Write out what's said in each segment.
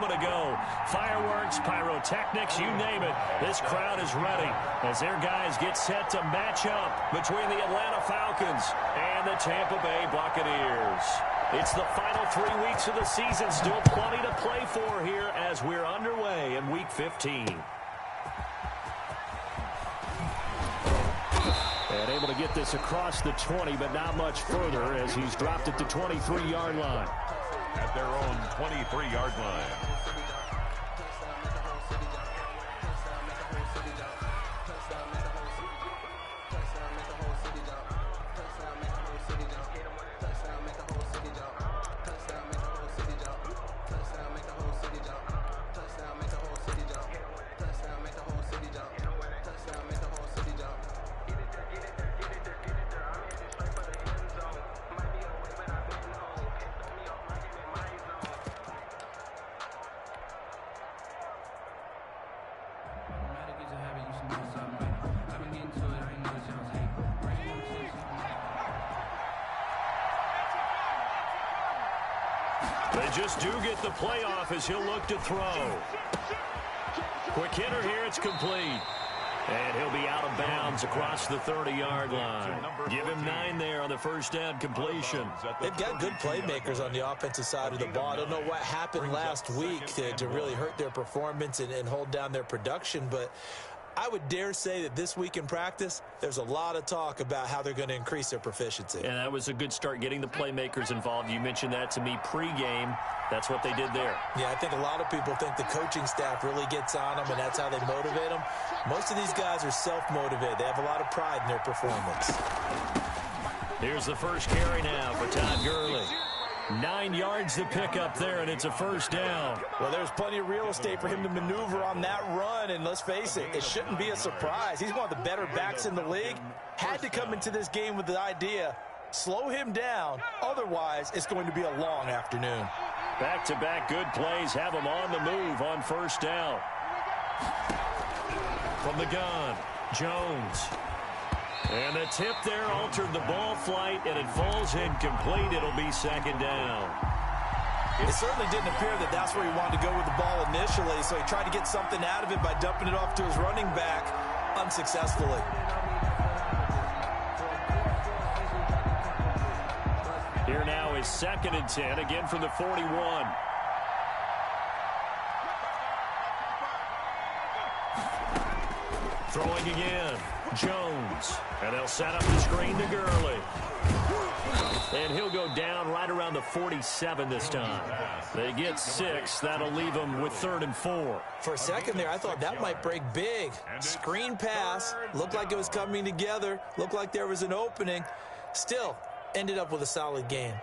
moment ago. Fireworks, pyrotechnics, you name it. This crowd is ready as their guys get set to match up between the Atlanta Falcons and the Tampa Bay Buccaneers. It's the final 3 weeks of the season. Still plenty to play for here as we're underway in Week 15. And able to get this across the 20, but not much further as he's dropped it to 23-yard line. At their own 23-yard line. They just do get the playoff as he'll look to throw. Quick hitter here, it's complete. And he'll be out of bounds across the 30-yard line. Give him 9 there on the first down completion. They've got good playmakers on the offensive side of the ball. I don't know what happened last week to really hurt their performance and hold down their production, but I would dare say that this week in practice, there's a lot of talk about how they're going to increase their proficiency. And that was a good start getting the playmakers involved. You mentioned that to me pregame. That's what they did there. Yeah, I think a lot of people think the coaching staff really gets on them, and that's how they motivate them. Most of these guys are self-motivated. They have a lot of pride in their performance. Here's the first carry now for Todd Gurley. 9 yards to pick up there, and it's a first down. Well, there's plenty of real estate for him to maneuver on that run, and let's face it, it shouldn't be a surprise. He's one of the better backs in the league. Had to come into this game with the idea, slow him down, otherwise it's going to be a long afternoon. Back-to-back good plays have him on the move on first down. From the gun, Jones. And the tip there altered the ball flight, and it falls incomplete. It'll be second down. It certainly didn't appear that that's where he wanted to go with the ball initially, so he tried to get something out of it by dumping it off to his running back unsuccessfully. Here now is 2nd and 10, again from the 41. Throwing again, Jones. And they'll set up the screen to Gurley. And he'll go down right around the 47 this time. They get 6. That'll leave them with 3rd and 4. For a second there, I thought that might break big. Screen pass. Looked like it was coming together. Looked like there was an opening. Still, ended up with a solid game.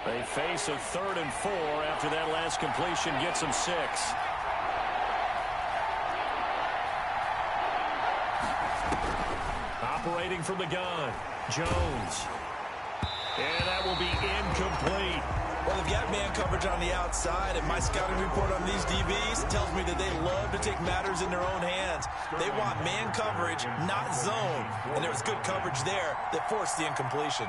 They face a 3rd and 4 after that last completion gets them 6. Operating from the gun, Jones. And that will be incomplete. Well, they've got man coverage on the outside, and my scouting report on these DBs tells me that they love to take matters in their own hands. They want man coverage, not zone. And there was good coverage there that forced the incompletion.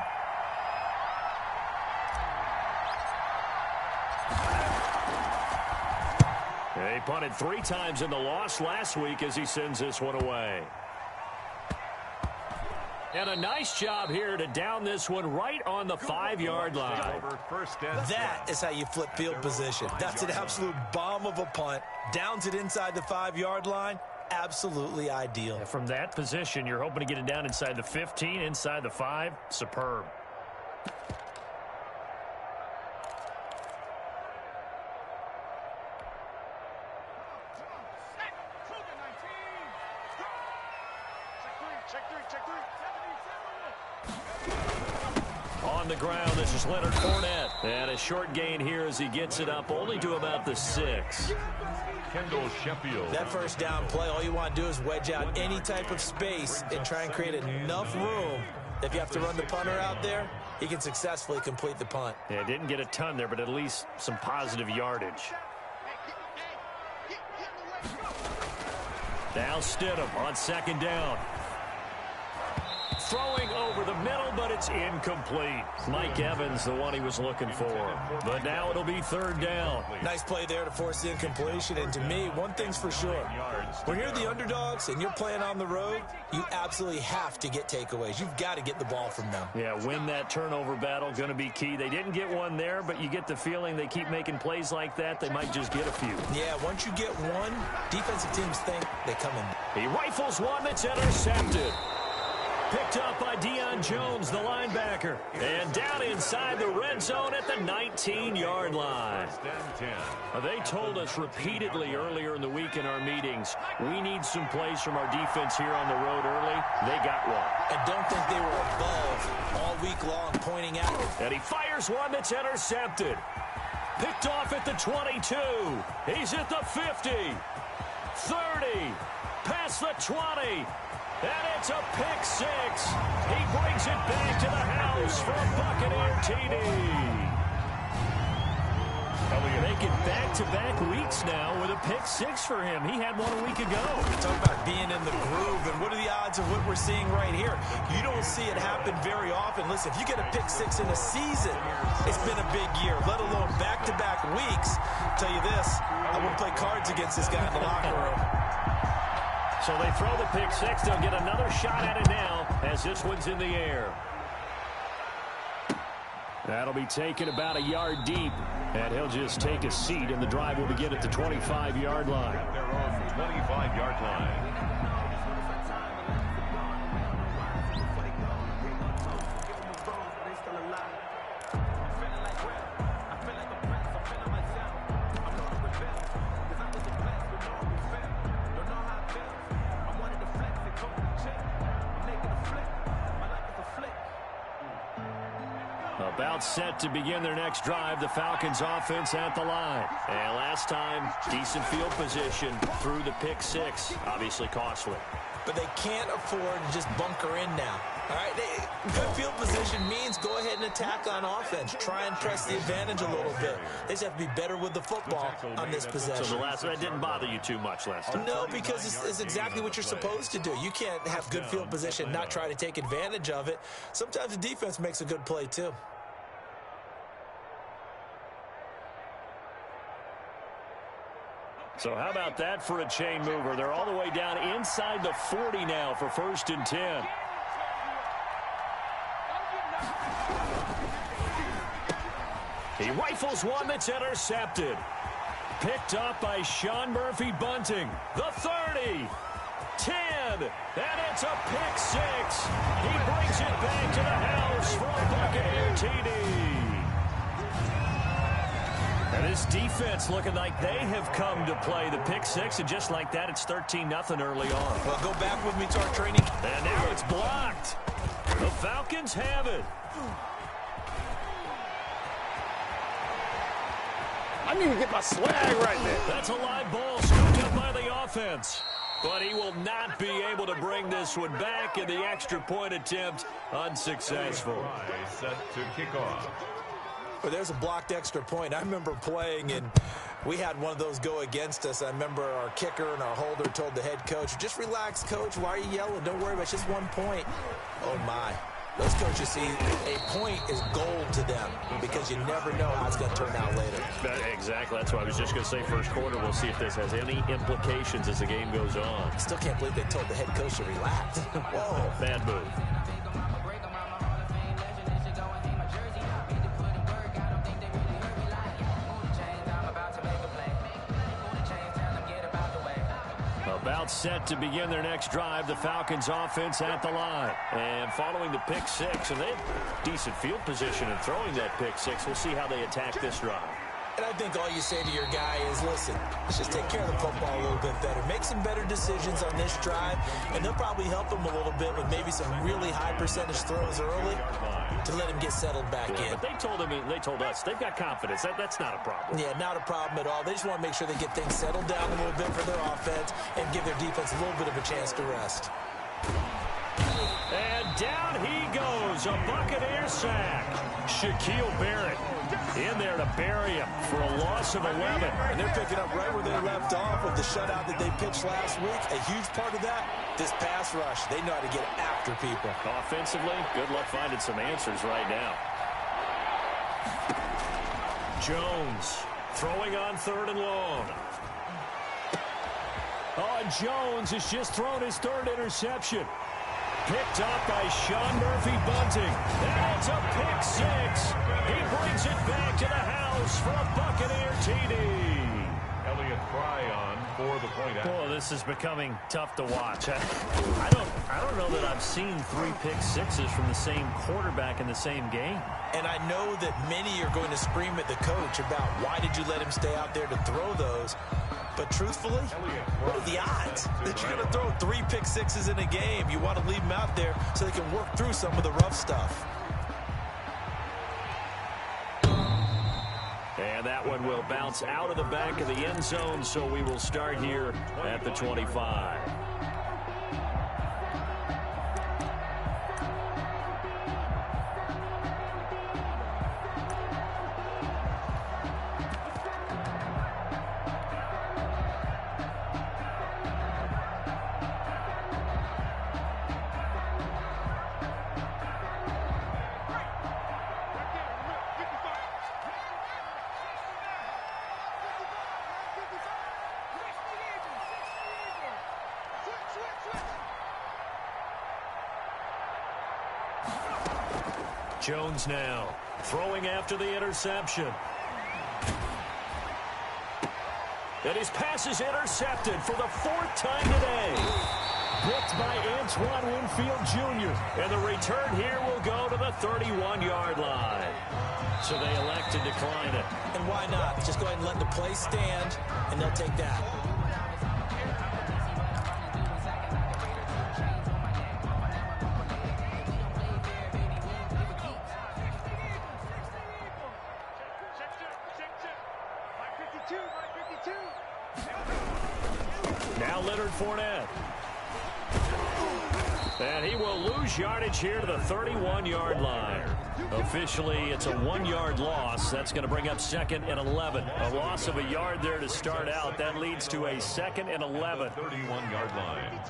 They punted 3 times in the loss last week as he sends this one away. And a nice job here to down this one right on the 5-yard line. That is how you flip field position. That's an absolute bomb of a punt. Downs it inside the 5-yard line. Absolutely ideal. And from that position, you're hoping to get it down inside the 15, inside the 5. Superb. On the ground, this is Leonard Fournette. And a short gain here as he gets it up only to about the 6. Kendall Sheffield. That first down play, all you want to do is wedge out any type of space and try and create enough room. If you have to run the punter out there, he can successfully complete the punt. Yeah, didn't get a ton there, but at least some positive yardage. Now Stidham on 2nd down. Throwing over the middle, but it's incomplete. Mike Evans, the one he was looking for. But now it'll be third down. Nice play there to force the incompletion. And to me, one thing's for sure. When you're the underdogs and you're playing on the road, you absolutely have to get takeaways. You've got to get the ball from them. Yeah, win that turnover battle, going to be key. They didn't get one there, but you get the feeling they keep making plays like that, they might just get a few. Yeah, once you get one, defensive teams think they come in. He rifles one that's intercepted. Picked up by Deion Jones, the linebacker. And down inside the red zone at the 19-yard line. They told us repeatedly earlier in the week in our meetings, we need some plays from our defense here on the road early. They got one. I don't think they were above all week long pointing at it. And he fires one that's intercepted. Picked off at the 22. He's at the 50. 30. Past the 20. And it's a pick six. He brings it back to the house for a Buccaneer TD. Making back-to-back weeks now with a pick six for him. He had one a week ago. Talk about being in the groove, and what are the odds of what we're seeing right here? You don't see it happen very often. Listen, if you get a pick six in a season, it's been a big year, let alone back-to-back weeks. I'll tell you this, I wouldn't play cards against this guy in the locker room. So they throw the pick six. They'll get another shot at it now as this one's in the air. That'll be taken about a yard deep, and he'll just take a seat, and the drive will begin at the 25-yard line. At their own 25-yard line. About set to begin their next drive, the Falcons offense at the line. And last time, decent field position through the pick six. Obviously costly. But they can't afford to just bunker in now. All right, good field position means go ahead and attack on offense. Try and press the advantage a little bit. They just have to be better with the football on this possession. So that didn't bother you too much last time? No, because it's exactly what you're supposed to do. You can't have good field position, not try to take advantage of it. Sometimes the defense makes a good play too. So how about that for a chain mover? They're all the way down inside the 40 now for 1st and 10. He rifles one that's intercepted. Picked up by Sean Murphy-Bunting. The 30. 10. And it's a pick six. He brings it back to the house for a Buccaneer TD. And this defense looking like they have come to play the pick six, and just like that, it's 13-0 early on. Well, go back with me to our training. And now it's blocked. The Falcons have it. I need to get my swag right there. That's a live ball scooped up by the offense. But he will not be able to bring this one back, and the extra point attempt unsuccessful. Set to kick off. Well, there's a blocked extra point. I remember playing, and we had one of those go against us. I remember our kicker and our holder told the head coach, just relax, coach. Why are you yelling? Don't worry about it. It's just 1 point. Oh, my. Those coaches see a point is gold to them because you never know how it's going to turn out later. Exactly. That's what I was just going to say. First quarter, we'll see if this has any implications as the game goes on. I still can't believe they told the head coach to relax. Whoa. Bad move. About set to begin their next drive, the Falcons offense at the line. And following the pick six, and they have decent field position in throwing that pick six. We'll see how they attack this drive. And I think all you say to your guy is, listen, let's just take care of the football a little bit better. Make some better decisions on this drive, and they'll probably help him a little bit with maybe some really high percentage throws early to let him get settled back in. But they told us, they've got confidence. That's not a problem. Yeah, not a problem at all. They just want to make sure they get things settled down a little bit for their offense and give their defense a little bit of a chance to rest. And down he goes, a Buccaneer sack. Shaquille Barrett In there to bury him for a loss of 11. And they're picking up right where they left off with the shutout that they pitched last week. A huge part of that, this pass rush. They know how to get after people. Offensively, good luck finding some answers right now. Jones throwing on 3rd and long. Oh, and Jones has just thrown his 3rd interception. Picked up by Sean Murphy-Bunting. And it's a pick 6. He brings it back to the house for a Buccaneer TD. Elliott Fry on for the point out. Boy, this is becoming tough to watch. I don't know that I've seen 3 pick 6s from the same quarterback in the same game. And I know that many are going to scream at the coach about why did you let him stay out there to throw those. But truthfully, what are the odds that you're going to throw 3 pick 6s in a game? You want to leave them out there so they can work through some of the rough stuff. And that one will bounce out of the back of the end zone, so we will start here at the 25. Jones now throwing after the interception. And his pass is intercepted for the 4th time today. Picked by Antoine Winfield Jr. And the return here will go to the 31-yard line. So they elect to decline it. And why not? Just go ahead and let the play stand, and they'll take that. Now Leonard Fournette. And he will lose yardage here to the 31-yard line. Officially, it's a 1-yard loss. That's going to bring up 2nd and 11. A loss of a yard there to start out. That leads to a 2nd and 11. 31-yard line.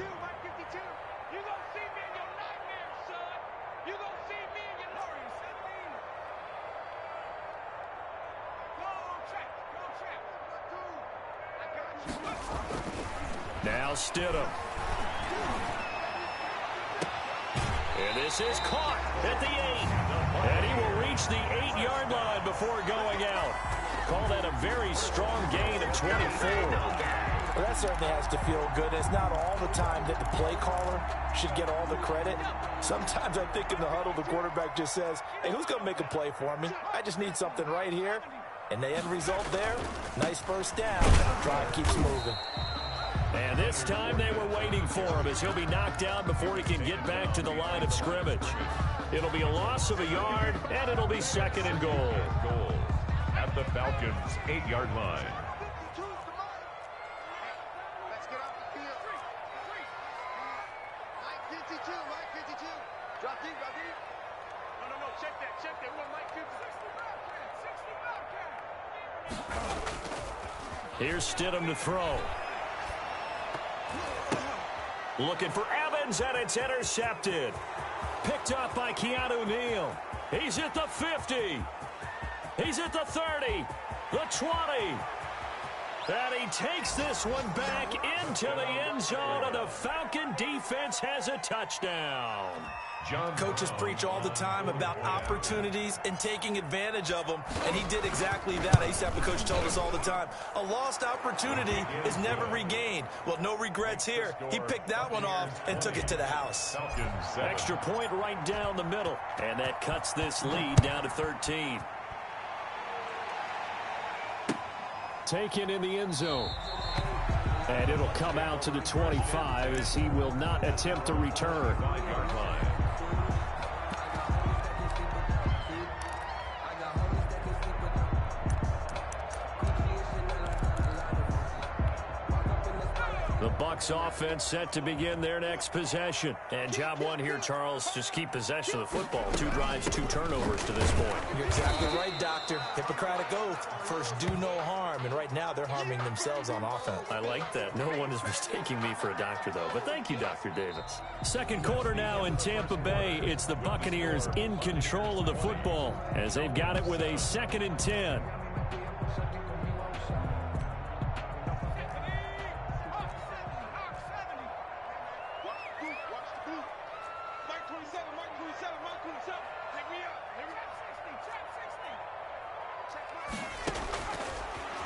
Now Stidham. And this is caught at the 8. And he will reach the 8-yard line before going out. Call that a very strong gain of 24. Well, that certainly has to feel good. It's not all the time that the play caller should get all the credit. Sometimes I think in the huddle, the quarterback just says, hey, who's going to make a play for me? I just need something right here. And the end result there, nice first down. Drive keeps moving. And this time they were waiting for him as he'll be knocked down before he can get back to the line of scrimmage. It'll be a loss of a yard, and it'll be 2nd and goal. Goal at the Falcons' 8-yard line. Let's get off the field. Mike 52, Mike 52. Drop deep, drop deep. No, check that. We want Mike 50. Here's Stidham to throw. Looking for Evans, and it's intercepted. Picked up by Keanu Neal. He's at the 50. He's at the 30. The 20. And he takes this one back into the end zone, and the Falcon defense has a touchdown. Coaches preach all the time about opportunities and taking advantage of them, and he did exactly that. I used to have a coach tell us all the time, a lost opportunity is never regained. Well, no regrets here. He picked that one off and took it to the house. Extra point right down the middle, and that cuts this lead down to 13. Taken in the end zone. And it'll come out to the 25 as he will not attempt to return. The Bucs offense set to begin their next possession. And job one here, Charles, just keep possession of the football. 2 drives, 2 turnovers to this point. You're exactly right, Doctor. Hippocratic oath. First, do no harm. And right now, they're harming themselves on offense. I like that. No one is mistaking me for a doctor, though. But thank you, Dr. Davis. Second quarter now in Tampa Bay. It's the Buccaneers in control of the football as they've got it with a 2nd and 10.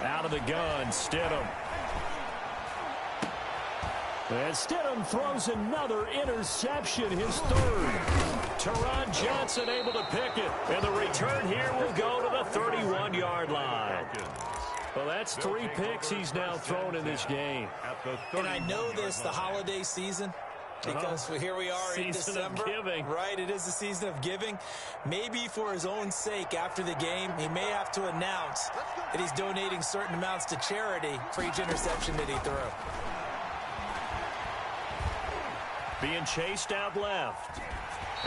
Out of the gun, Stidham. And Stidham throws another interception, his 3rd. Teron Johnson able to pick it. And the return here will go to the 31-yard line. Well, that's 3 picks he's now thrown in this game. And I know this, the holiday season, because here we are in December. Season of giving. Right, it is the season of giving. Maybe for his own sake after the game, he may have to announce that he's donating certain amounts to charity for each interception that he threw. Being chased out left.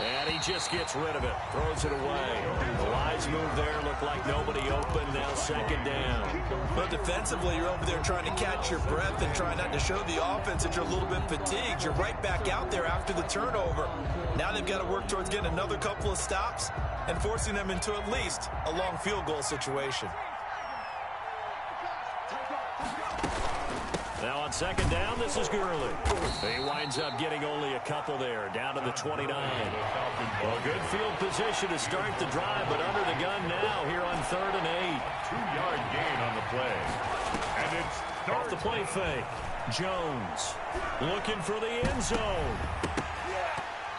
And he just gets rid of it. Throws it away. The Lions move there. Look like nobody open. Now 2nd down. But defensively, you're over there trying to catch your breath and try not to show the offense that you're a little bit fatigued. You're right back out there after the turnover. Now they've got to work towards getting another couple of stops and forcing them into at least a long field goal situation. Now on 2nd down, this is Gurley. He winds up getting only a couple there, down to the 29. Well, good field position to start the drive, but under the gun now here on 3rd and 8. 2-yard gain on the play. And it's Off the play fake. Jones looking for the end zone.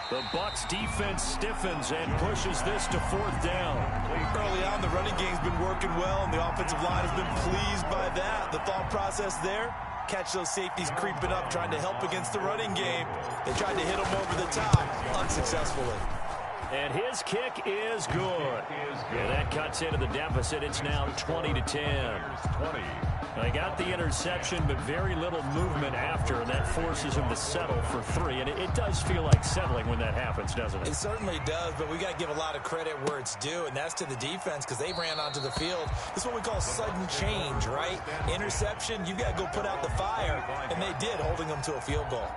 The Bucs defense stiffens and pushes this to 4th down. Early on, the running game's been working well, and the offensive line has been pleased by that. The thought process there, catch those safeties creeping up, trying to help against the running game. They tried to hit them over the top, unsuccessfully. And his kick is good. And that cuts into the deficit. It's now 20-10. They got the interception, but very little movement after, and that forces him to settle for 3. And it does feel like settling when that happens, doesn't it? It certainly does, but we got to give a lot of credit where it's due, and that's to the defense because they ran onto the field. This is what we call sudden change, right? Interception, you got to go put out the fire, and they did, holding them to a field goal.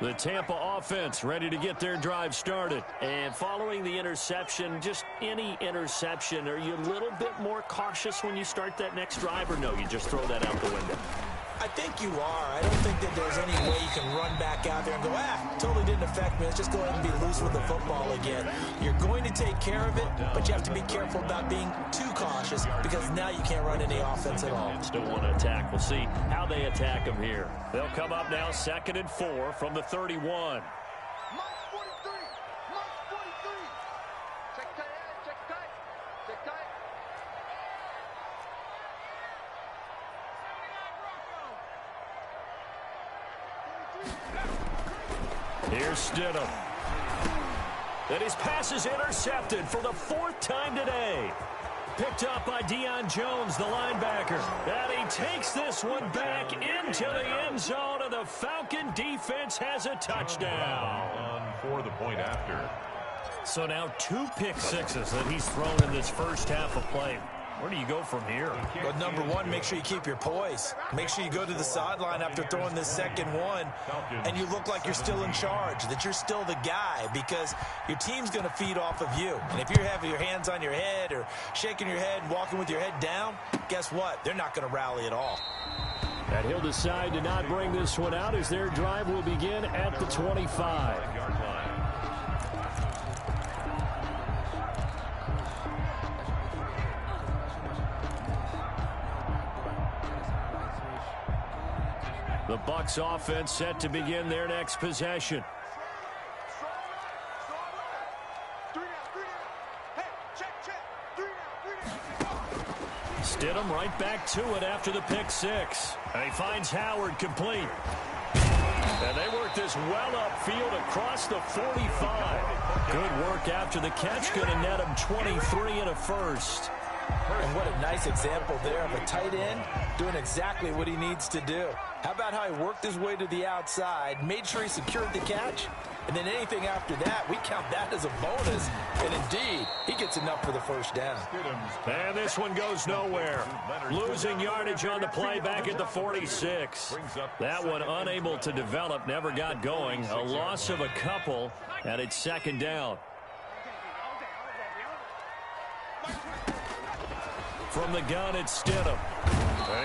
The Tampa offense ready to get their drive started. And following the interception, just any interception, are you a little bit more cautious when you start that next drive, or no, you just throw that out the window? I think you are. I don't think that there's any way you can run back out there and go, totally didn't affect me. Let's just go ahead and be loose with the football again. You're going to take care of it, but you have to be careful about being too cautious because now you can't run any offense at all. Still want to attack. We'll see how they attack them here. They'll come up now 2nd and 4 from the 31. Here's Stidham. And his pass is intercepted for the 4th time today. Picked up by Deion Jones, the linebacker. And he takes this one back into the end zone, and the Falcon defense has a touchdown. On for the point after. So now 2 pick sixes that he's thrown in this first half of play. Where do you go from here? But number one, make sure you keep your poise. Make sure you go to the sideline after throwing this second one, and you look like you're still in charge, that you're still the guy, because your team's going to feed off of you. And if you're having your hands on your head or shaking your head and walking with your head down, guess what? They're not going to rally at all. And he'll decide to not bring this one out as their drive will begin at the 25. The Bucs offense set to begin their next possession. Stidham right back to it after the pick six. And he finds Howard complete. And they work this well upfield across the 45. Good work after the catch. Going to net him 23 and a first. And what a nice example there of a tight end doing exactly what he needs to do. How about how he worked his way to the outside, made sure he secured the catch, and then anything after that, we count that as a bonus. And indeed, he gets enough for the first down. And this one goes nowhere. Losing yardage on the play back at the 46. That one unable to develop, never got going. A loss of a couple, and it's second down. From the gun, it's Stidham.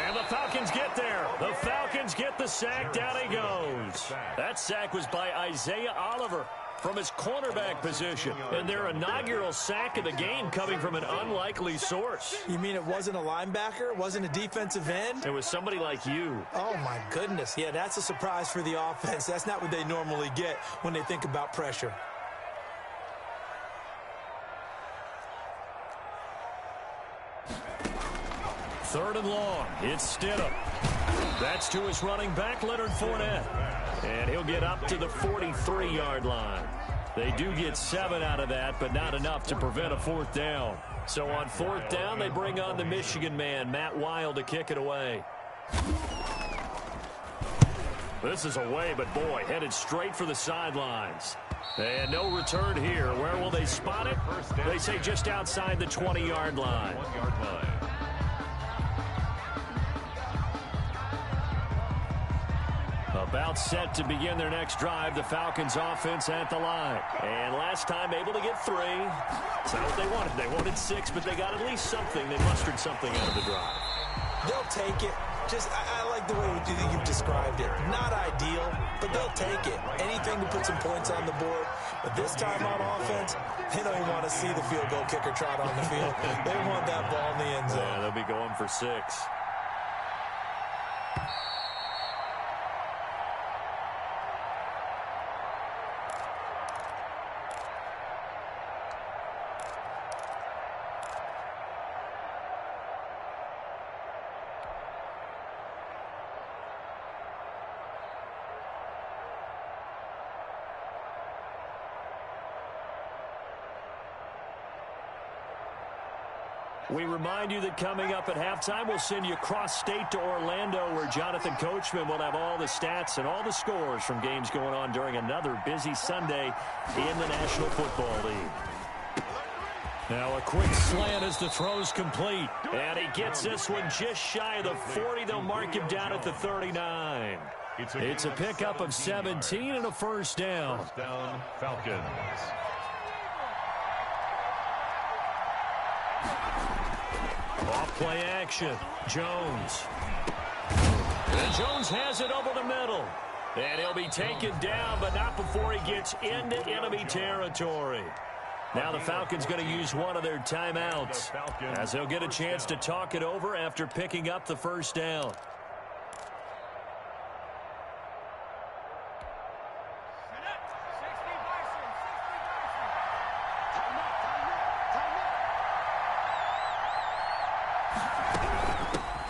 And the Falcons get there. The Falcons get the sack. Down he goes. That sack was by Isaiah Oliver from his cornerback position. And their inaugural sack of the game coming from an unlikely source. You mean it wasn't a linebacker? It wasn't a defensive end? It was somebody like you. Oh, my goodness. Yeah, that's a surprise for the offense. That's not what they normally get when they think about pressure. Third and long. It's Stidham. That's to his running back, Leonard Fournette. And he'll get up to the 43-yard line. They do get 7 out of that, but not enough to prevent a fourth down. So on fourth down, they bring on the Michigan man, Matt Wild, to kick it away. This is away, but boy, headed straight for the sidelines. And no return here. Where will they spot it? They say just outside the 20-yard line. 1-yard line. About set to begin their next drive, the Falcons offense at the line. And last time able to get 3. It's not what they wanted. They wanted 6, but they got at least something. They mustered something out of the drive. They'll take it. I like the way you've described it. Not ideal, but they'll take it. Anything to put some points on the board. But this time on offense, they don't even want to see the field goal kicker trot on the field. They want that ball in the end zone. Yeah, they'll be going for 6. We remind you that coming up at halftime, we'll send you cross-state to Orlando, where Jonathan Coachman will have all the stats and all the scores from games going on during another busy Sunday in the National Football League. Now a quick slant as the throw's complete. And he gets this one just shy of the 40. They'll mark him down at the 39. It's a pickup of 17 and a first down. First down, Falcons. Off play action. Jones. And Jones has it over the middle. And he'll be taken down, but not before he gets into enemy territory. Now the Falcons going to use one of their timeouts, as they'll get a chance to talk it over after picking up the first down.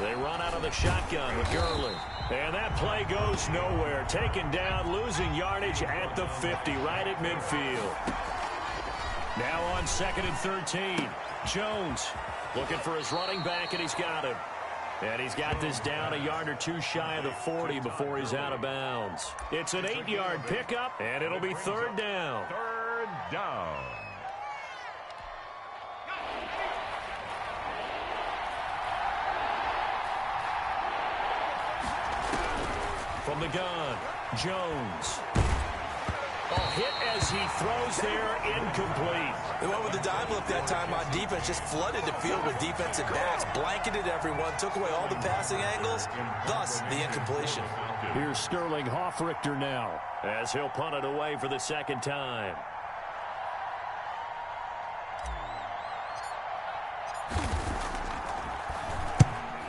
They run out of the shotgun with Gurley. And that play goes nowhere. Taken down, losing yardage at the 50, right at midfield. Now on 2nd and 13. Jones looking for his running back, and he's got him. And he's got this down a yard or two shy of the 40 before he's out of bounds. It's an 8-yard pickup, and it'll be third down. Third down. From the gun, Jones. Oh, hit as he throws there, incomplete. They went with the dime look that time on defense, just flooded the field with defensive backs, blanketed everyone, took away all the passing angles, thus the incompletion. Here's Sterling Hoffrichter now, as he'll punt it away for the second time.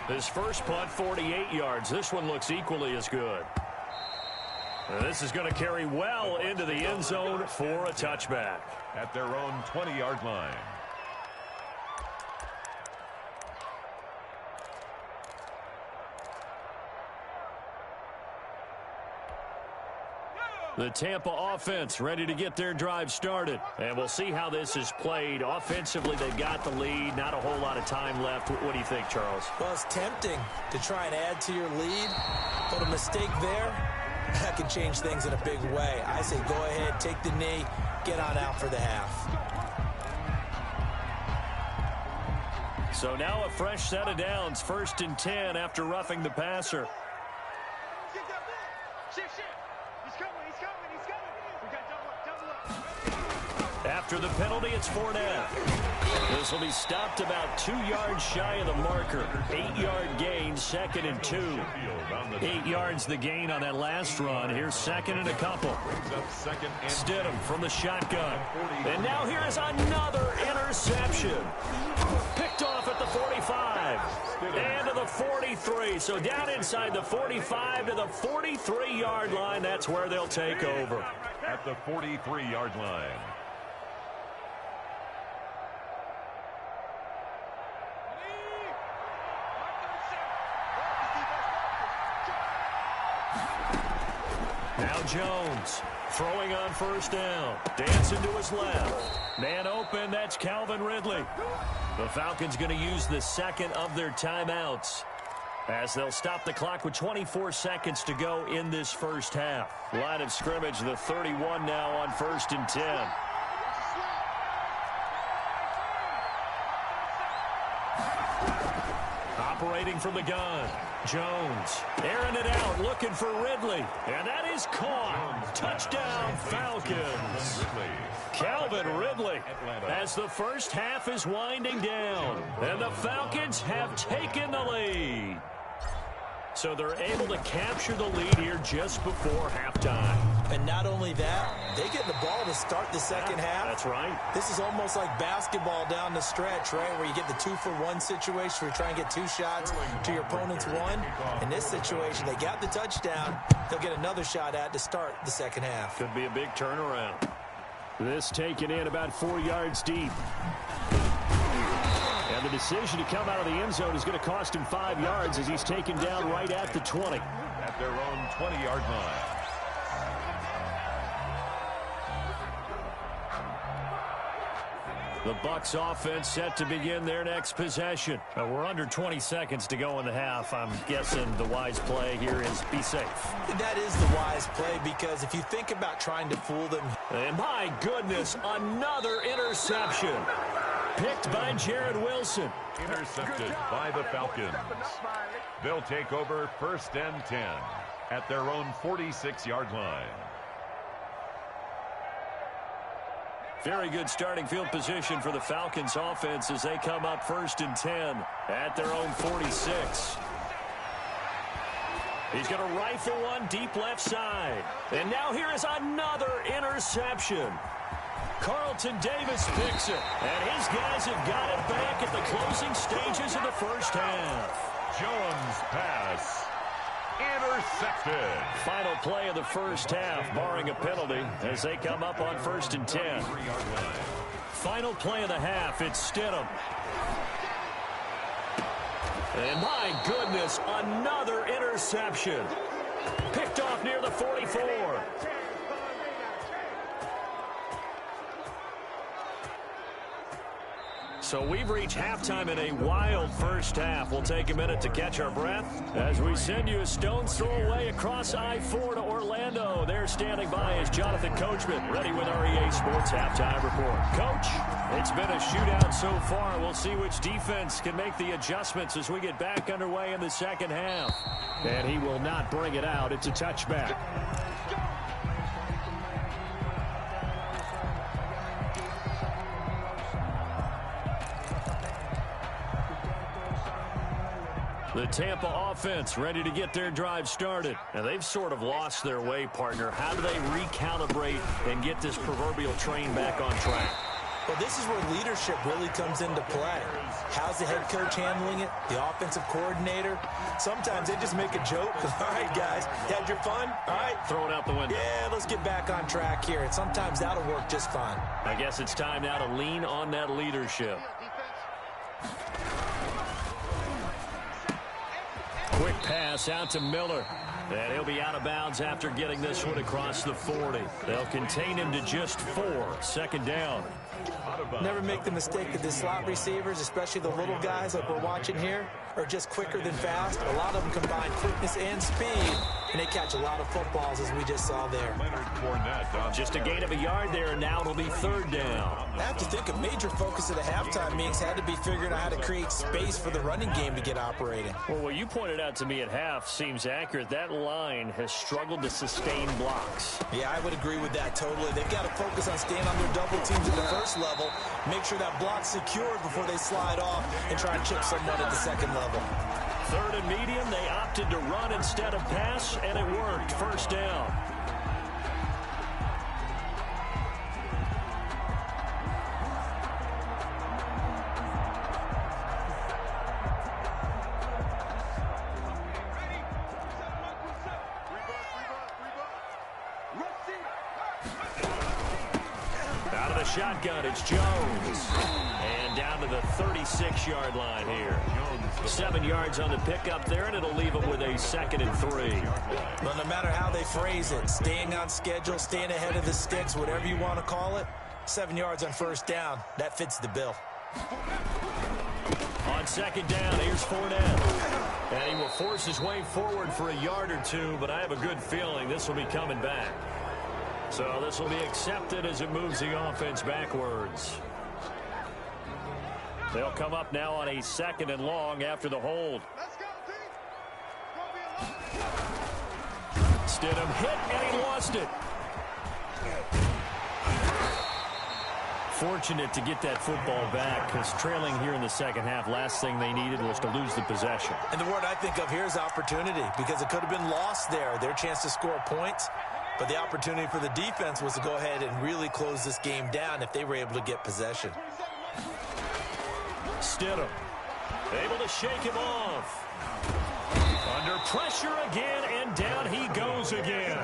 His first punt, 48 yards. This one looks equally as good. And this is going to carry well into the end zone for a touchback. At their own 20-yard line. The Tampa offense ready to get their drive started. And we'll see how this is played. Offensively, they've got the lead. Not a whole lot of time left. What do you think, Charles? Well, it's tempting to try and add to your lead, but a mistake there, that could change things in a big way. I say go ahead, take the knee, get on out for the half. So now a fresh set of downs. 1st and 10 after roughing the passer. Get that ball. Shift. He's coming. We got double up. After the penalty, it's Fournette. This will be stopped about 2 yards shy of the marker. 8-yard gain, 2nd and 2. 8 yards the gain on that last run. Here's 2nd and a couple. Stidham from the shotgun. And now here is another interception. Picked off at the 45. And to the 43. So down inside the 45 to the 43-yard line. That's where they'll take over. At the 43-yard line. Now Jones throwing on 1st down. Dancing to his left. Man open, that's Calvin Ridley. The Falcons going to use the 2nd of their timeouts as they'll stop the clock with 24 seconds to go in this first half. Line of scrimmage, the 31 now on 1st and 10. Operating from the gun. Jones airing it out, looking for Ridley. And that is caught. Touchdown, Falcons. Calvin Ridley as the first half is winding down. And the Falcons have taken the lead. So they're able to capture the lead here just before halftime. And not only that, they get the ball to start the second half. That's right. This is almost like basketball down the stretch, right, where you get the 2-for-1 situation where you try and get 2 shots to your opponent's 1. In this situation, they got the touchdown. They'll get another shot at to start the second half. Could be a big turnaround. This taken in about 4 yards deep. And the decision to come out of the end zone is going to cost him 5 yards as he's taken down right at the 20. At their own 20-yard line. The Bucs offense set to begin their next possession. We're under 20 seconds to go in the half. I'm guessing the wise play here is be safe. That is the wise play because if you think about trying to fool them. And my goodness, another interception. Picked by Jared Wilson. Intercepted by the Falcons. They'll take over 1st and 10 at their own 46-yard line. Very good starting field position for the Falcons offense as they come up 1st and 10 at their own 46. He's going to rifle one deep left side. And now here is another interception. Carlton Davis picks it. And his guys have got it back at the closing stages of the first half. Jones pass. Intercepted. Final play of the first half, barring a penalty, as they come up on 1st and 10. Final play of the half, it's Stidham. And my goodness, another interception. Picked off near the 44. So we've reached halftime in a wild first half. We'll take a minute to catch our breath as we send you a stone's throw away across I-4 to Orlando. There standing by is Jonathan Coachman, ready with our EA Sports Halftime Report. Coach, it's been a shootout so far. We'll see which defense can make the adjustments as we get back underway in the second half. And he will not bring it out. It's a touchback. The Tampa offense ready to get their drive started. And they've sort of lost their way, partner. How do they recalibrate and get this proverbial train back on track? Well, this is where leadership really comes into play. How's the head coach handling it? The offensive coordinator? Sometimes they just make a joke. All right, guys, you had your fun? All right. Throw it out the window. Yeah, let's get back on track here. And sometimes that'll work just fine. I guess it's time now to lean on that leadership. Quick pass out to Miller. And he'll be out of bounds after getting this one across the 40. They'll contain him to just 4. Second down. Never make the mistake that the slot receivers, especially the little guys like we're watching here, are just quicker than fast. A lot of them combine quickness and speed, and they catch a lot of footballs, as we just saw there. Just a gain of a yard there, and now it'll be third down. I have to think a major focus of the halftime meetings had to be figuring out how to create space for the running game to get operating. Well, what you pointed out to me at half seems accurate. That line has struggled to sustain blocks. Yeah, I would agree with that totally. They've got to focus on staying on their double teams at the first level, make sure that block's secured before they slide off and try and chip someone at the second level. Third and medium, they opted to run instead of pass, and it worked. First down. Out of the shotgun, it's Jones. And down to the 36-yard line here. 7 yards on the pickup there, and it'll leave them with a 2nd and 3. Well, no matter how they phrase it, staying on schedule, staying ahead of the sticks, whatever you want to call it, 7 yards on first down, that fits the bill. On second down, here's Fournette. And he will force his way forward for a yard or two, but I have a good feeling this will be coming back. So this will be accepted as it moves the offense backwards. They'll come up now on a 2nd and long after the hold. Let's go, team. Gonna be a long. Stidham hit, and he lost it. Fortunate to get that football back, because trailing here in the second half, last thing they needed was to lose the possession. And the word I think of here is opportunity, because it could have been lost there, their chance to score points. But the opportunity for the defense was to go ahead and really close this game down if they were able to get possession. Stidham able to shake him off. Under pressure again, and down he goes again.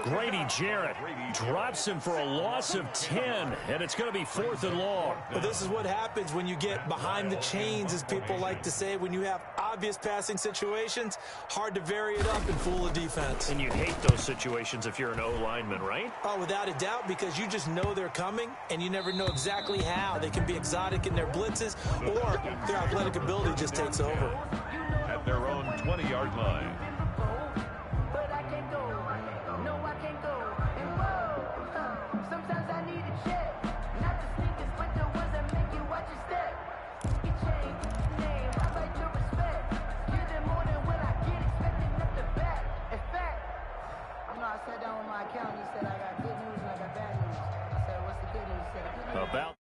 Grady Jarrett drops him for a loss of 10, and it's going to be 4th and long. But this is what happens when you get behind the chains, as people like to say. When you have obvious passing situations, hard to vary it up and fool the defense. And you hate those situations if you're an O-lineman, right? Oh, without a doubt, because you just know they're coming, and you never know exactly how. They can be exotic in their blitzes, or their athletic ability just takes over. At their own 20-yard line. But I can't go. No, I can't go. And whoa, sometimes I need a check. Not the sneakers, but the ones that make you watch your step. Get changed, name, I like your respect. Give them more than what I get, expecting up the back. In fact, I sat down with my accountant. He said I got good news and I got bad news. I said, what's the good news? He said, the good news. About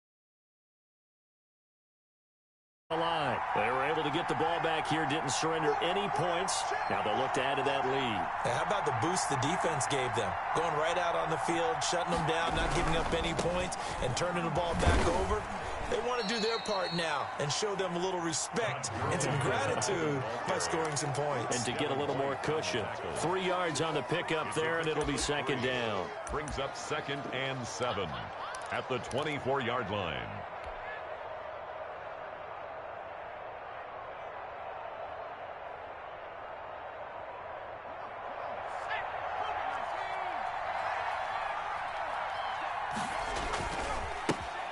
the line. They were able to get the ball back here, didn't surrender any points. Now they'll look to add to that lead. Now, how about the boost the defense gave them? Going right out on the field, shutting them down, not giving up any points, and turning the ball back over. They want to do their part now and show them a little respect and some gratitude by scoring some points. And to get a little more cushion. 3 yards on the pickup there, and it'll be 2nd down. Brings up 2nd and 7 at the 24-yard line.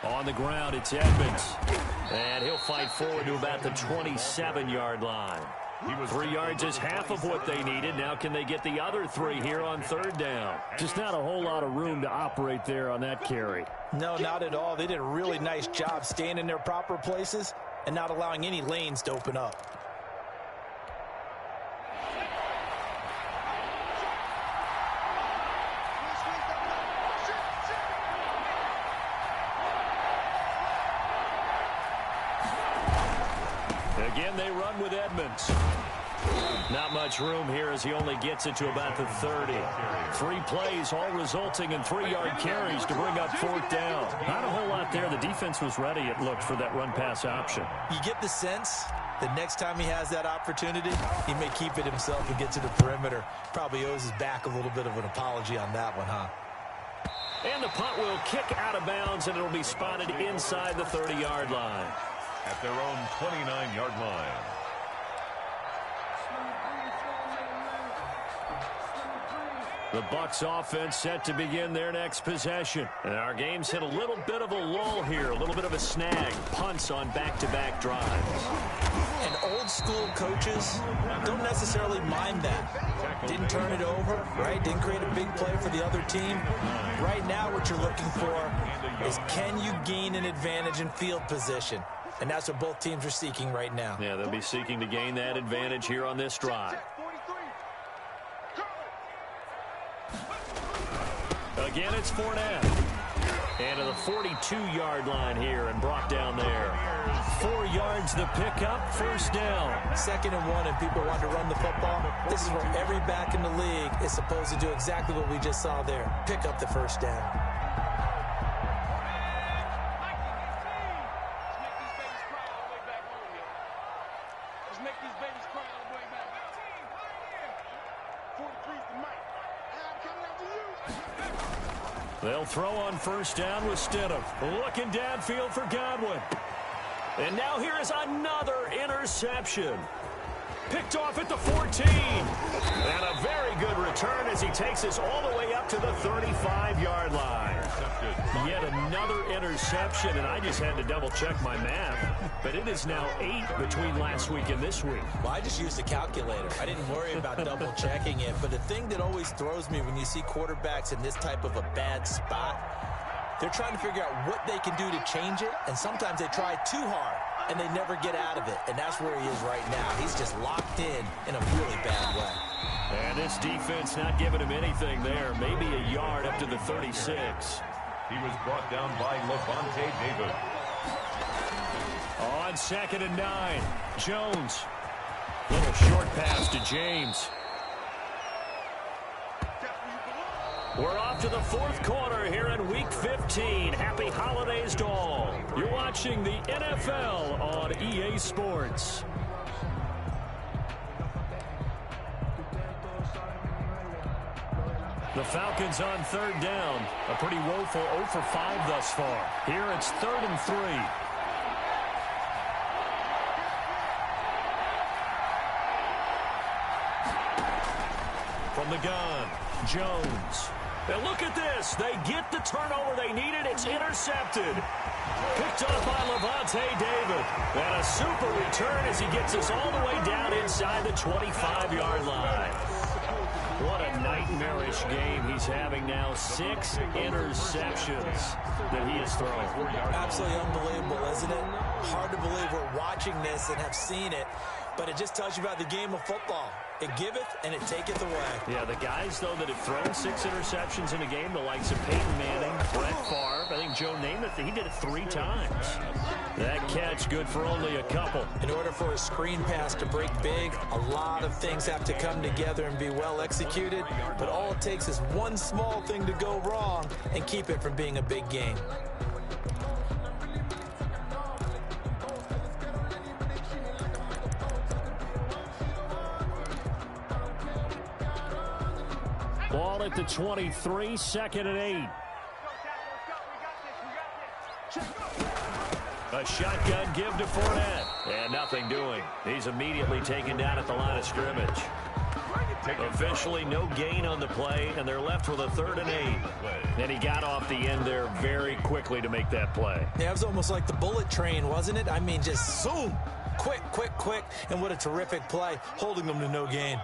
On the ground, it's Edmonds. And he'll fight forward to about the 27-yard line. 3 yards is half of what they needed. Now can they get the other 3 here on 3rd down? Just not a whole lot of room to operate there on that carry. No, not at all. They did a really nice job staying in their proper places and not allowing any lanes to open up. Again, they run with Edmonds. Not much room here as he only gets it to about the 30. 3 plays, all resulting in 3-yard carries to bring up 4th down. Not a whole lot there. The defense was ready, it looked, for that run-pass option. You get the sense that next time he has that opportunity, he may keep it himself and get to the perimeter. Probably owes his back a little bit of an apology on that one, huh? And the punt will kick out of bounds, and it'll be spotted inside the 30-yard line. At their own 29-yard line. The Bucs offense set to begin their next possession. And our game's hit a little bit of a lull here, a little bit of a snag. Punts on back-to-back drives. And old-school coaches don't necessarily mind that. Didn't turn it over, right? Didn't create a big play for the other team. Right now what you're looking for is, can you gain an advantage in field position? And that's what both teams are seeking right now. Yeah, they'll be seeking to gain that advantage here on this drive. Again, it's Fournette. And to the 42-yard line here and brought down there. 4 yards the pickup, first down. 2nd and 1, and people want to run the football. This is where every back in the league is supposed to do exactly what we just saw there. Pick up the first down. They'll throw on first down with Stidham. Looking downfield for Godwin. And now here is another interception. Picked off at the 14. And a very good return as he takes us all the way up to the 35-yard line. Yet another interception, and I just had to double-check my math. But it is now 8 between last week and this week. Well, I just used a calculator. I didn't worry about double-checking it. But the thing that always throws me when you see quarterbacks in this type of a bad spot, they're trying to figure out what they can do to change it, and sometimes they try too hard, and they never get out of it. And that's where he is right now. He's just locked in a really bad way. And this defense not giving him anything there. Maybe a yard up to the 36. He was brought down by Levante David. On 2nd and 9, Jones. Little short pass to James. We're off to the 4th quarter here in Week 15. Happy holidays to all. You're watching the NFL on EA Sports. The Falcons on 3rd down. A pretty woeful 0 for 5 thus far. Here it's 3rd and 3. From the gun, Jones. And look at this. They get the turnover they needed. It's intercepted. Picked up by Levante David. And a super return as he gets us all the way down inside the 25-yard line. What a nightmarish game he's having now. 6 interceptions that he has thrown. Absolutely unbelievable, isn't it? Hard to believe we're watching this and have seen it, but it just tells you about the game of football. It giveth and it taketh away. Yeah, the guys, though, that have thrown 6 interceptions in a game, the likes of Peyton Manning, Brett Favre, I think Joe Namath, he did it 3 times. That catch good for only a couple. In order for a screen pass to break big, a lot of things have to come together and be well executed, but all it takes is one small thing to go wrong and keep it from being a big game. Ball at the 23, 2nd and 8. A shotgun give to Fournette. And nothing doing. He's immediately taken down at the line of scrimmage. Officially no gain on the play, and they're left with a 3rd and 8. And he got off the end there very quickly to make that play. Yeah, it was almost like the bullet train, wasn't it? I mean, just zoom. Quick, quick, quick. And what a terrific play, holding them to no gain.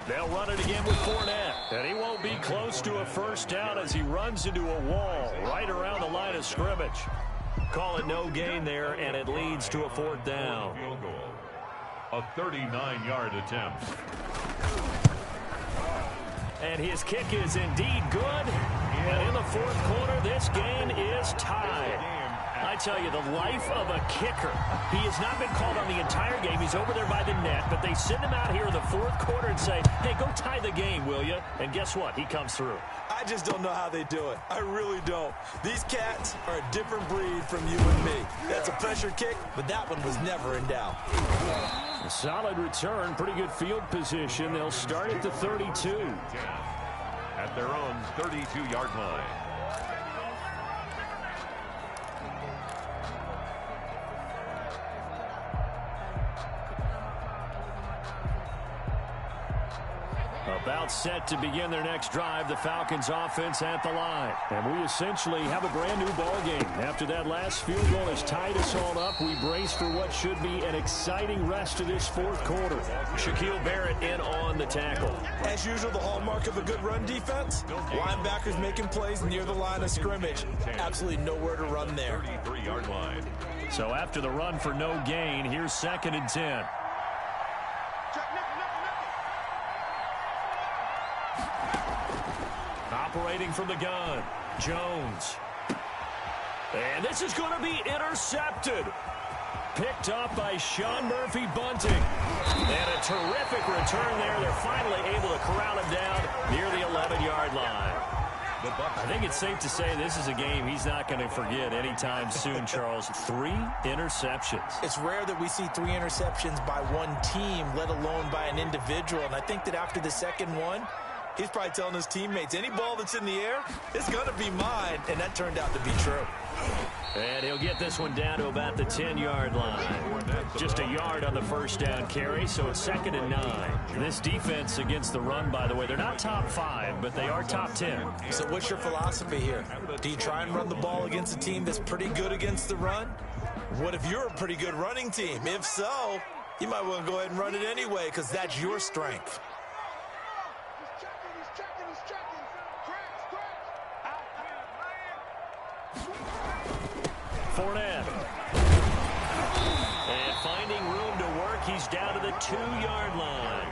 They'll run it again with Fournette. And he won't be close to a first down as he runs into a wall right around the line of scrimmage. Call it no gain there, and it leads to a 4th down. Field goal. A 39-yard attempt. And his kick is indeed good. And in the 4th quarter, this game is tied. I tell you, the life of a kicker. He has not been called on the entire game. He's over there by the net, but they send him out here in the 4th quarter and say, hey, go tie the game, will you? And guess what? He comes through. I just don't know how they do it. I really don't. These cats are a different breed from you and me. That's a pressure kick, but that one was never in doubt. A solid return, pretty good field position. They'll start at the 32. at their own 32-yard line. About set to begin their next drive, the Falcons offense at the line. And we essentially have a brand new ball game. After that last field goal has tied us all up, we brace for what should be an exciting rest of this fourth quarter. Shaquille Barrett in on the tackle. As usual, the hallmark of a good run defense, linebackers making plays near the line of scrimmage. Absolutely nowhere to run there. 33-yard line. So after the run for no gain, here's 2nd and 10. Operating from the gun, Jones. And this is going to be intercepted. Picked up by Sean Murphy Bunting. And a terrific return there. They're finally able to corral him down near the 11-yard line. I think it's safe to say this is a game he's not going to forget anytime soon, Charles. 3 interceptions. It's rare that we see 3 interceptions by one team, let alone by an individual. And I think that after the second one, he's probably telling his teammates, any ball that's in the air, it's going to be mine. And that turned out to be true. And he'll get this one down to about the 10-yard line. Just a yard on the first down carry, so it's 2nd and 9. This defense against the run, by the way, they're not top 5, but they are top 10. So what's your philosophy here? Do you try and run the ball against a team that's pretty good against the run? What if you're a pretty good running team? If so, you might want to go ahead and run it anyway because that's your strength. Fournette. And finding room to work, he's down to the 2-yard line.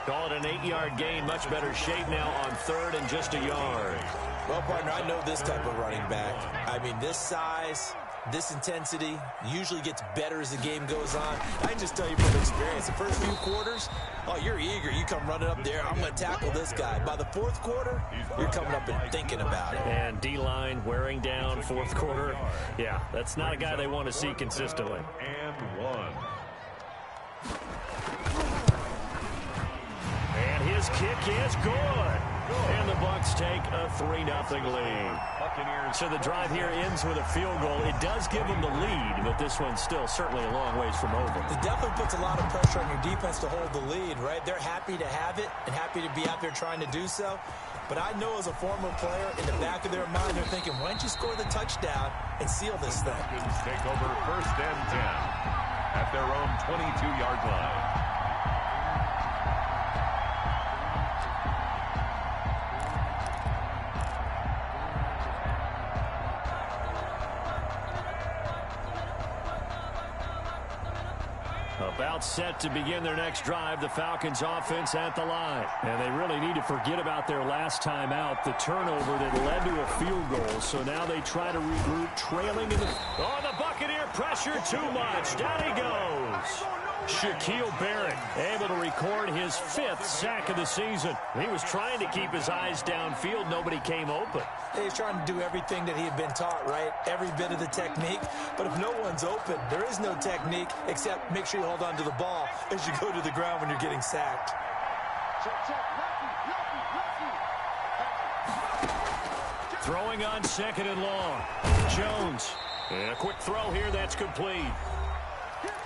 Call it an 8-yard gain. Much better shape now on 3rd and just a yard. Well, partner, I know this type of running back. I mean, this size, this intensity usually gets better as the game goes on. I can just tell you from experience, the first few quarters, oh, you're eager. You come running up there, I'm going to tackle this guy. By the 4th quarter, you're coming up and thinking about it. And D-line wearing down 4th quarter. Yeah, that's not a guy they want to see consistently. And 1. And his kick is good. And the Bucs take a 3-0 lead. So the drive here ends with a field goal. It does give them the lead, but this one's still certainly a long ways from over. It definitely puts a lot of pressure on your defense to hold the lead, right? They're happy to have it and happy to be out there trying to do so. But I know as a former player, in the back of their mind, they're thinking, why don't you score the touchdown and seal this thing? Falcons take over 1st and 10 at their own 22-yard line. About set to begin their next drive, the Falcons offense at the line. And they really need to forget about their last time out, the turnover that led to a field goal. So now they try to regroup, trailing in the... Oh, the Buccaneer pressure too much. Down he goes. Shaquille Barrett able to record his 5th sack of the season. He was trying to keep his eyes downfield. Nobody came open. He's trying to do everything that he had been taught, right? Every bit of the technique. But if no one's open, there is no technique except make sure you hold on to the ball as you go to the ground when you're getting sacked. Throwing on 2nd and long. Jones. And a quick throw here. That's complete.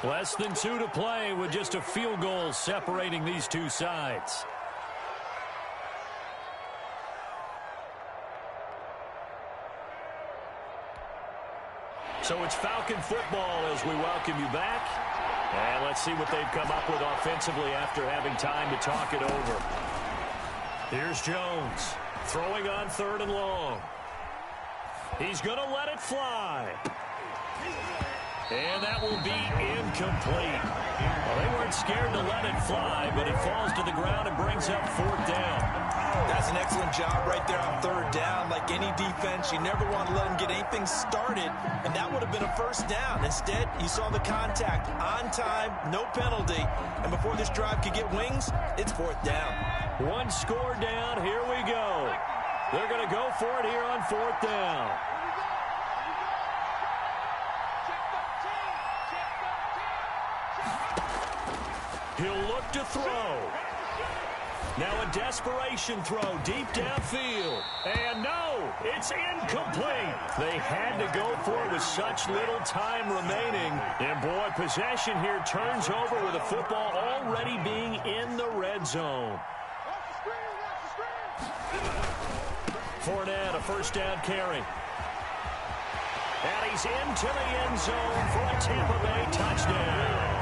Less than 2 to play with just a field goal separating these two sides. So it's Falcon football as we welcome you back. And let's see what they've come up with offensively after having time to talk it over. Here's Jones throwing on 3rd and long. He's going to let it fly. And that will be incomplete. Well, they weren't scared to let it fly, but it falls to the ground and brings up 4th down. That's an excellent job right there on 3rd down. Like any defense, you never want to let them get anything started, and that would have been a 1st down. Instead, you saw the contact on time, no penalty, and before this drive could get wings, it's 4th down. 1 score down. Here we go. They're going to go for it here on 4th down. He'll look to throw. Now a desperation throw deep downfield. And no, it's incomplete. They had to go for it with such little time remaining. And boy, possession here turns over with the football already being in the red zone. Fournette, a first down carry. And he's into the end zone for a Tampa Bay touchdown.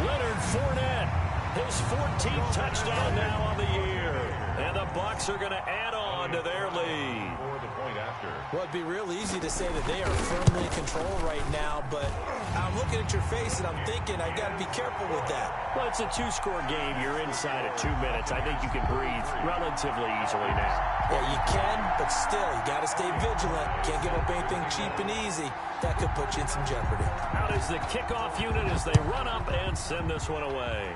Leonard Fournette, his 14th touchdown now on the year. And the Bucs are going to add on to their lead. Well, it'd be real easy to say that they are firmly in control right now, but I'm looking at your face and I'm thinking I've got to be careful with that. Well, it's a two-score game. You're inside at 2 minutes. I think you can breathe relatively easily now. Yeah, you can, but still, you got to stay vigilant. Can't give up anything cheap and easy. That could put you in some jeopardy. Out is the kickoff unit as they run up and send this one away.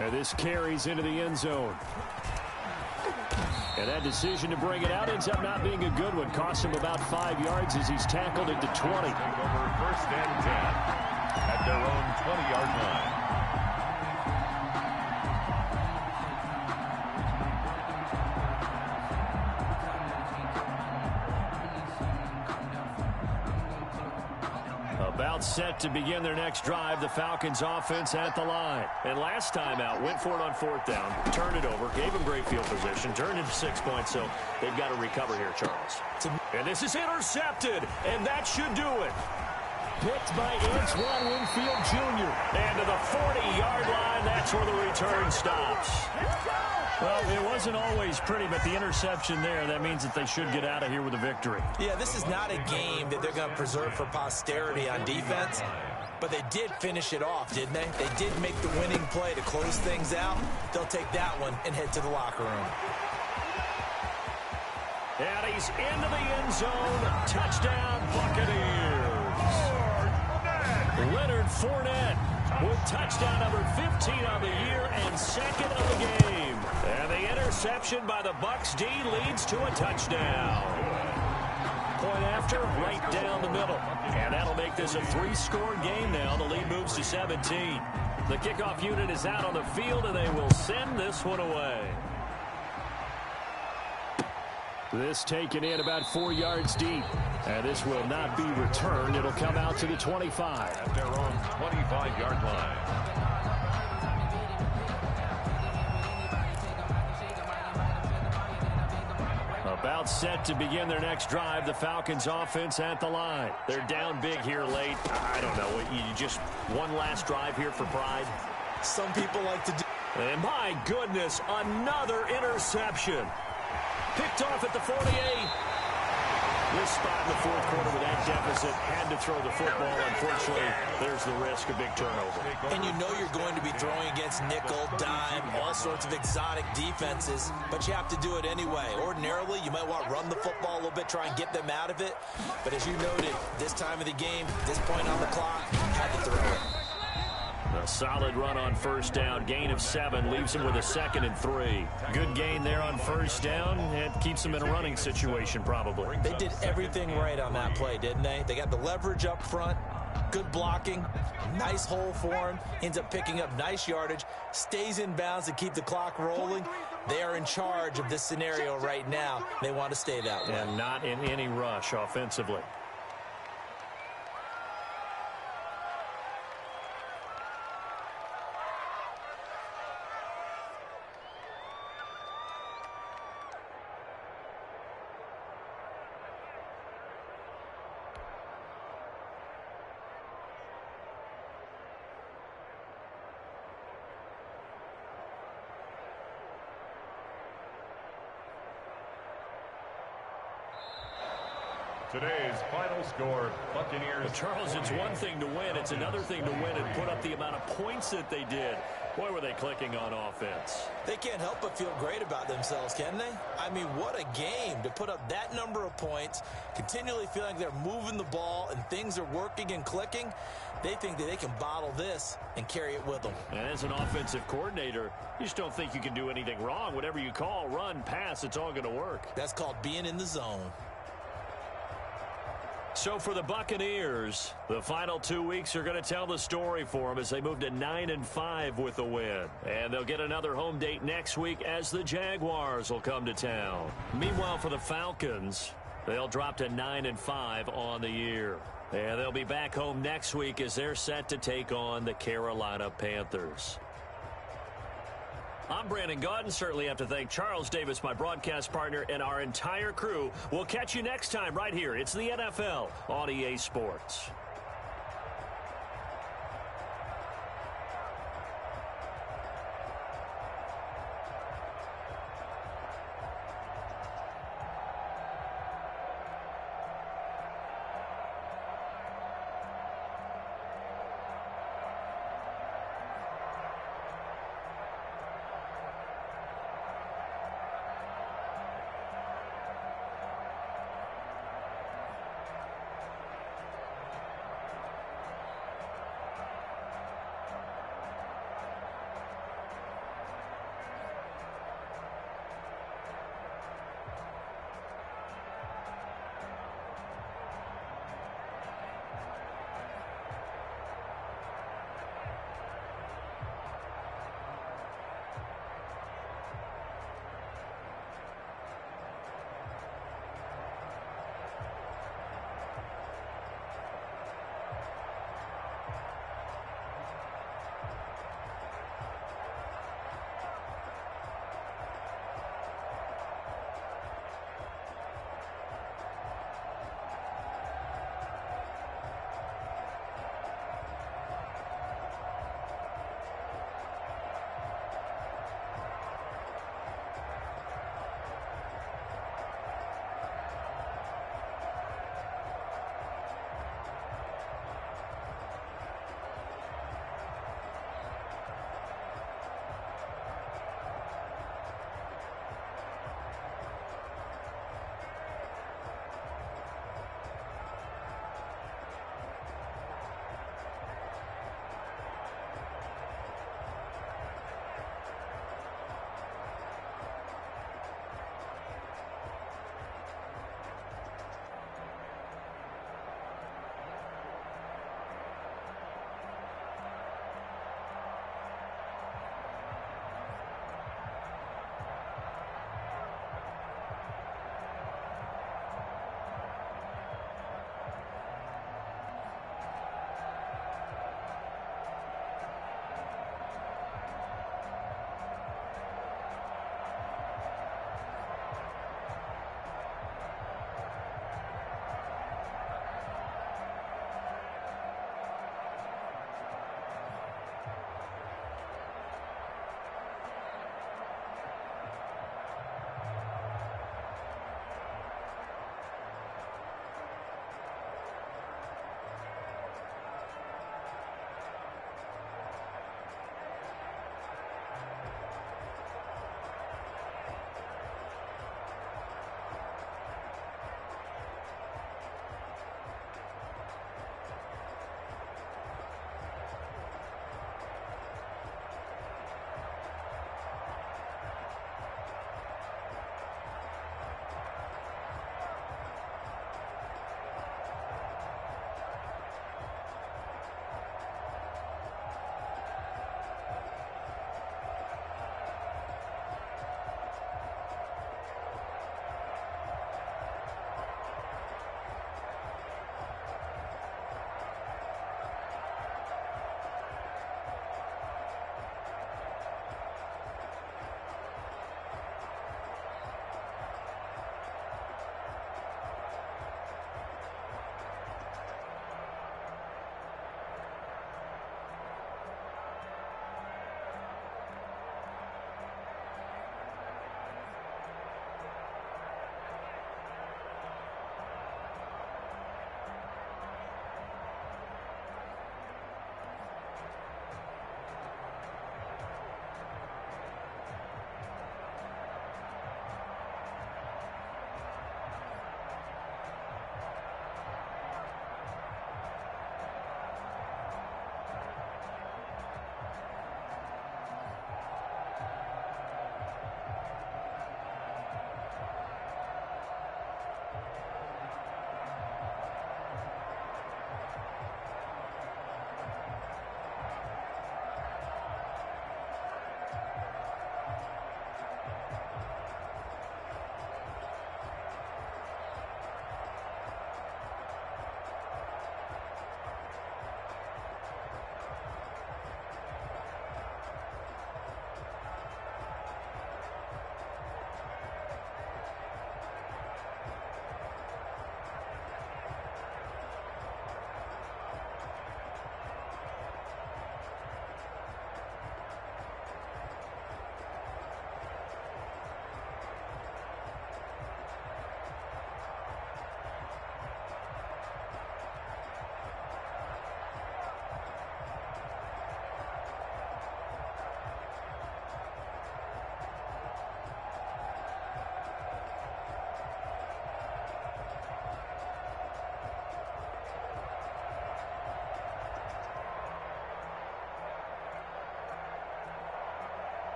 And this carries into the end zone. And that decision to bring it out ends up not being a good one. Costs him about 5 yards as he's tackled at the 20. Over first and 10 at their own 20-yard line. About set to begin their next drive, the Falcons offense at the line. And last time out, went for it on fourth down, turned it over, gave them great field position, turned it 6 points, so they've got to recover here, Charles. And this is intercepted, and that should do it. Picked by Antoine Winfield Jr. And to the 40-yard line, that's where the return stops. Well, it wasn't always pretty, but the interception there, that means that they should get out of here with a victory. Yeah, this is not a game that they're going to preserve for posterity on defense, but they did finish it off, didn't they? They did make the winning play to close things out. They'll take that one and head to the locker room. And he's into the end zone. Touchdown, Buccaneers. Leonard Fournette with touchdown number 15 on the year and second of the game. And the interception by the Bucs D leads to a touchdown. Point after, right down the middle. And that'll make this a 3-score game now. The lead moves to 17. The kickoff unit is out on the field, and they will send this one away. This taken in about 4 yards deep. And this will not be returned. It'll come out to the 25. At their own 25-yard line. About set to begin their next drive, the Falcons offense at the line. They're down big here late. I don't know. You just one last drive here for pride? Some people like to do. And my goodness, another interception. Picked off at the 48. This spot in the fourth quarter with that deficit, had to throw the football. Unfortunately, there's the risk of big turnover. And you know you're going to be throwing against nickel, dime, all sorts of exotic defenses, but you have to do it anyway. Ordinarily, you might want to run the football a little bit, try and get them out of it. But as you noted, this time of the game, this point on the clock, had to throw it. A solid run on first down. Gain of 7 leaves him with a 2nd and 3. Good gain there on first down. It keeps him in a running situation probably. They did everything right on that play, didn't they? They got the leverage up front, good blocking, nice hole for him, ends up picking up nice yardage, stays in bounds to keep the clock rolling. They are in charge of this scenario right now. They want to stay that way. And not in any rush offensively. Today's final score, Buccaneers. Well, Charles, it's one thing to win. It's another thing to win and put up the amount of points that they did. Boy, were they clicking on offense. They can't help but feel great about themselves, can they? I mean, what a game to put up that number of points, continually feeling they're moving the ball and things are working and clicking. They think that they can bottle this and carry it with them. And as an offensive coordinator, you just don't think you can do anything wrong. Whatever you call, run, pass, it's all going to work. That's called being in the zone. So for the Buccaneers, the final 2 weeks are going to tell the story for them as they move to 9-5 with the win. And they'll get another home date next week as the Jaguars will come to town. Meanwhile, for the Falcons, they'll drop to 9-5 on the year. And they'll be back home next week as they're set to take on the Carolina Panthers. I'm Brandon Gaudin. Certainly have to thank Charles Davis, my broadcast partner, and our entire crew. We'll catch you next time right here. It's the NFL on EA Sports.